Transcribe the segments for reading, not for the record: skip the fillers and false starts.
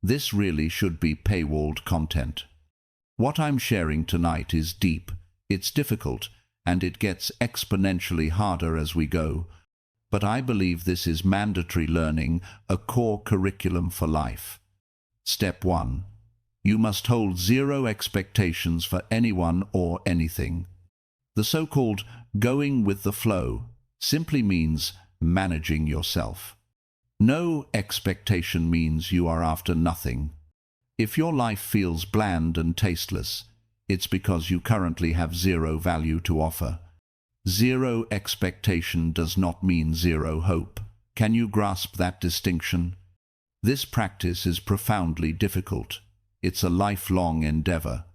This really should be paywalled content. What I'm sharing tonight is deep, it's difficult, and it gets exponentially harder as we go. But I believe this is mandatory learning, a core curriculum for life. Step 1. You must hold zero expectations for anyone or anything. The so-called going with the flow simply means managing yourself. No expectation means you are after nothing. If your life feels bland and tasteless, it's because you currently have zero value to offer. Zero expectation does not mean zero hope. Can you grasp that distinction? This practice is profoundly difficult. It's a lifelong endeavor.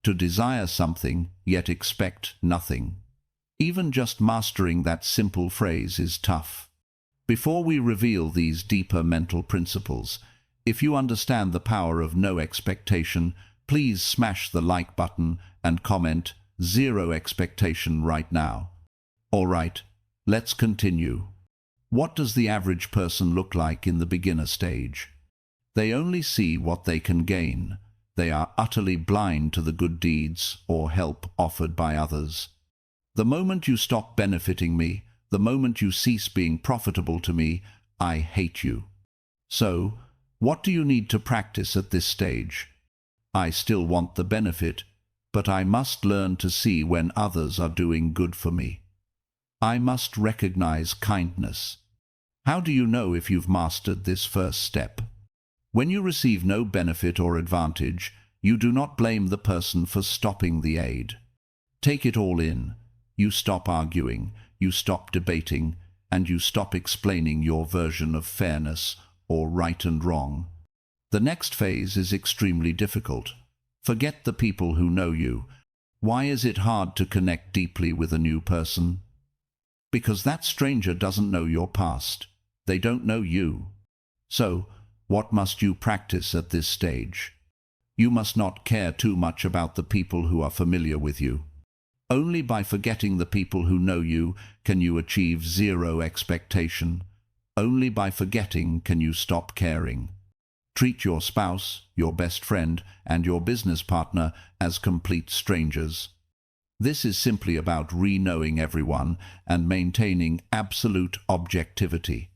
To desire something, yet expect nothing. Even just mastering that simple phrase is tough. Before we reveal these deeper mental principles, if you understand the power of no expectation, please smash the like button and comment zero expectation right now. All right, let's continue. What does the average person look like in the beginner stage? They only see what they can gain. They are utterly blind to the good deeds or help offered by others. The moment you stop benefiting me, the moment you cease being profitable to me, I hate you. So, what do you need to practice at this stage? I still want the benefit, but I must learn to see when others are doing good for me. I must recognize kindness. How do you know if you've mastered this first step? When you receive no benefit or advantage, you do not blame the person for stopping the aid. Take it all in. You stop arguing, you stop debating, and you stop explaining your version of fairness or right and wrong. The next phase is extremely difficult. Forget the people who know you. Why is it hard to connect deeply with a new person? Because that stranger doesn't know your past. They don't know you. So, what must you practice at this stage? You must not care too much about the people who are familiar with you. Only by forgetting the people who know you can you achieve zero expectation. Only by forgetting can you stop caring. Treat your spouse, your best friend, and your business partner as complete strangers. This is simply about re-knowing everyone and maintaining absolute objectivity.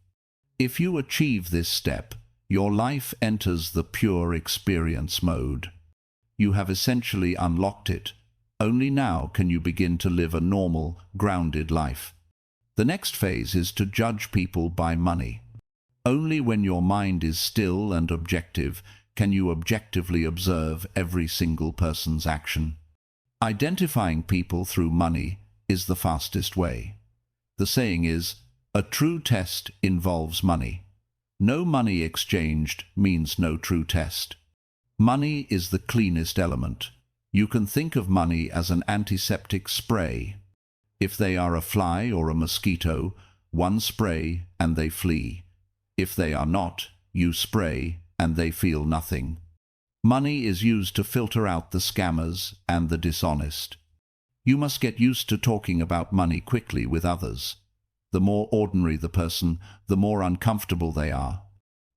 If you achieve this step, your life enters the pure experience mode. You have essentially unlocked it. Only now can you begin to live a normal, grounded life. The next phase is to judge people by money. Only when your mind is still and objective can you objectively observe every single person's action. Identifying people through money is the fastest way. The saying is, a true test involves money. No money exchanged means no true test. Money is the cleanest element. You can think of money as an antiseptic spray. If they are a fly or a mosquito, one spray and they flee. If they are not, you spray and they feel nothing. Money is used to filter out the scammers and the dishonest. You must get used to talking about money quickly with others. The more ordinary the person, the more uncomfortable they are.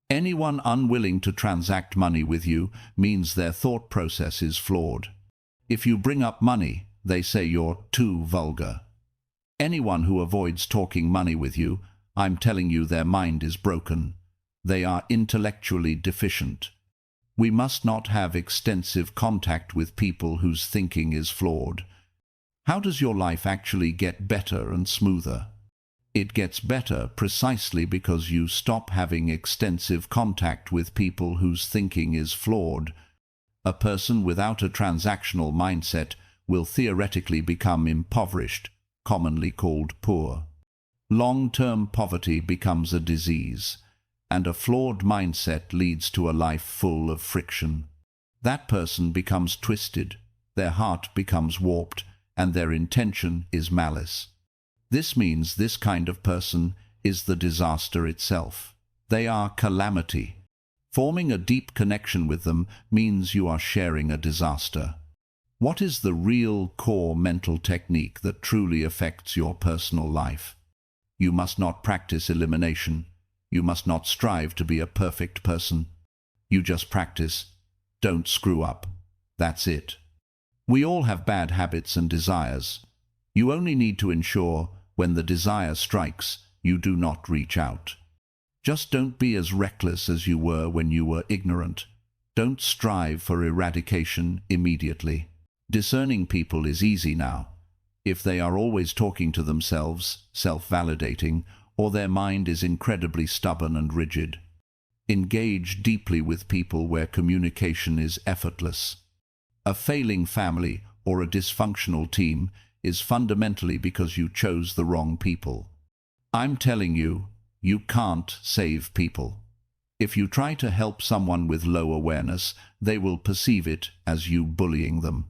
Anyone unwilling to transact money with you means their thought process is flawed. If you bring up money, they say you're too vulgar. Anyone who avoids talking money with you, I'm telling you their mind is broken. They are intellectually deficient. We must not have extensive contact with people whose thinking is flawed. How does your life actually get better and smoother? It gets better precisely because you stop having extensive contact with people whose thinking is flawed. A person without a transactional mindset will theoretically become impoverished, commonly called poor. Long-term poverty becomes a disease, and a flawed mindset leads to a life full of friction. That person becomes twisted, their heart becomes warped, and their intention is malice. This means this kind of person is the disaster itself. They are calamity. Forming a deep connection with them means you are sharing a disaster. What is the real core mental technique that truly affects your personal life? You must not practice elimination. You must not strive to be a perfect person. You just practice. Don't screw up. That's it. We all have bad habits and desires. You only need to ensure, when the desire strikes, you do not reach out. Just don't be as reckless as you were when you were ignorant. Don't strive for eradication immediately. Discerning people is easy now. If they are always talking to themselves, self-validating, or their mind is incredibly stubborn and rigid. Engage deeply with people where communication is effortless. A failing family or a dysfunctional team is fundamentally because you chose the wrong people. I'm telling you, you can't save people. If you try to help someone with low awareness, they will perceive it as you bullying them.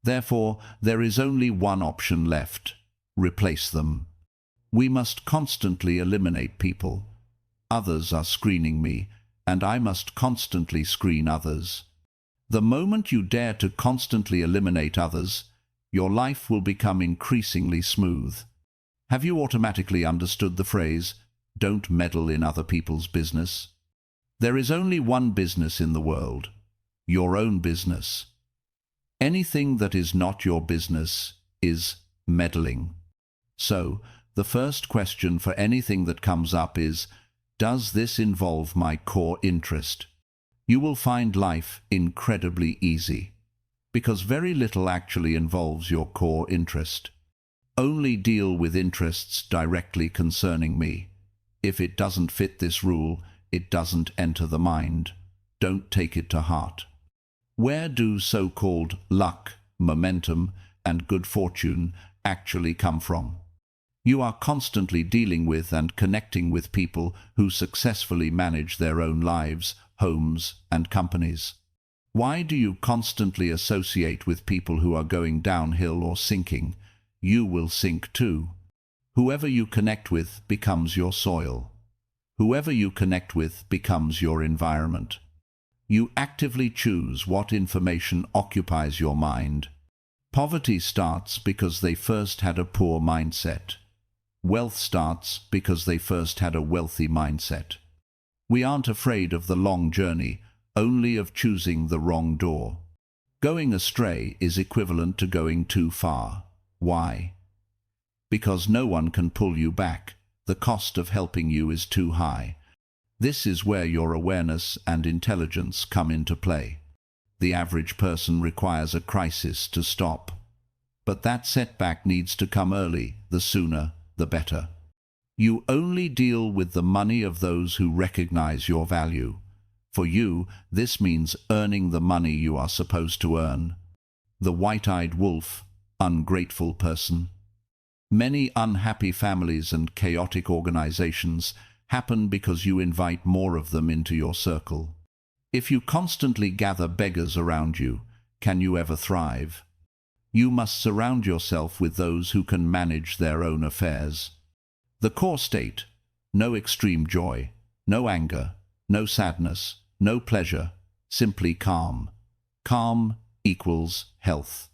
Therefore, there is only one option left: replace them. We must constantly eliminate people. Others are screening me, and I must constantly screen others. The moment you dare to constantly eliminate others, your life will become increasingly smooth. Have you automatically understood the phrase, "Don't meddle in other people's business"? There is only one business in the world: your own business. Anything that is not your business is meddling. So, the first question for anything that comes up is, does this involve my core interest? You will find life incredibly easy, because very little actually involves your core interest. Only deal with interests directly concerning me. If it doesn't fit this rule, it doesn't enter the mind. Don't take it to heart. Where do so-called luck, momentum, and good fortune actually come from? You are constantly dealing with and connecting with people who successfully manage their own lives, homes, and companies. Why do you constantly associate with people who are going downhill or sinking? You will sink too. Whoever you connect with becomes your soil. Whoever you connect with becomes your environment. You actively choose what information occupies your mind. Poverty starts because they first had a poor mindset. Wealth starts because they first had a wealthy mindset. We aren't afraid of the long journey, only of choosing the wrong door. Going astray is equivalent to going too far. Why? Because no one can pull you back. The cost of helping you is too high. This is where your awareness and intelligence come into play. The average person requires a crisis to stop. But that setback needs to come early. The sooner, the better. You only deal with the money of those who recognize your value. For you, this means earning the money you are supposed to earn. The white-eyed wolf, ungrateful person. Many unhappy families and chaotic organizations happen because you invite more of them into your circle. If you constantly gather beggars around you, can you ever thrive? You must surround yourself with those who can manage their own affairs. The core state: no extreme joy, no anger, no sadness, no pleasure, simply calm. Calm equals health.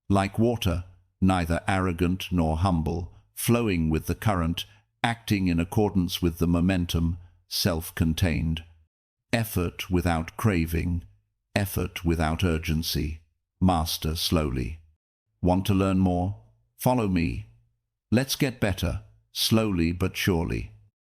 Like water, neither arrogant nor humble, flowing with the current, acting in accordance with the momentum, self-contained. Effort without craving, effort without urgency. Master slowly. Want to learn more? Follow me. Let's get better, slowly but surely.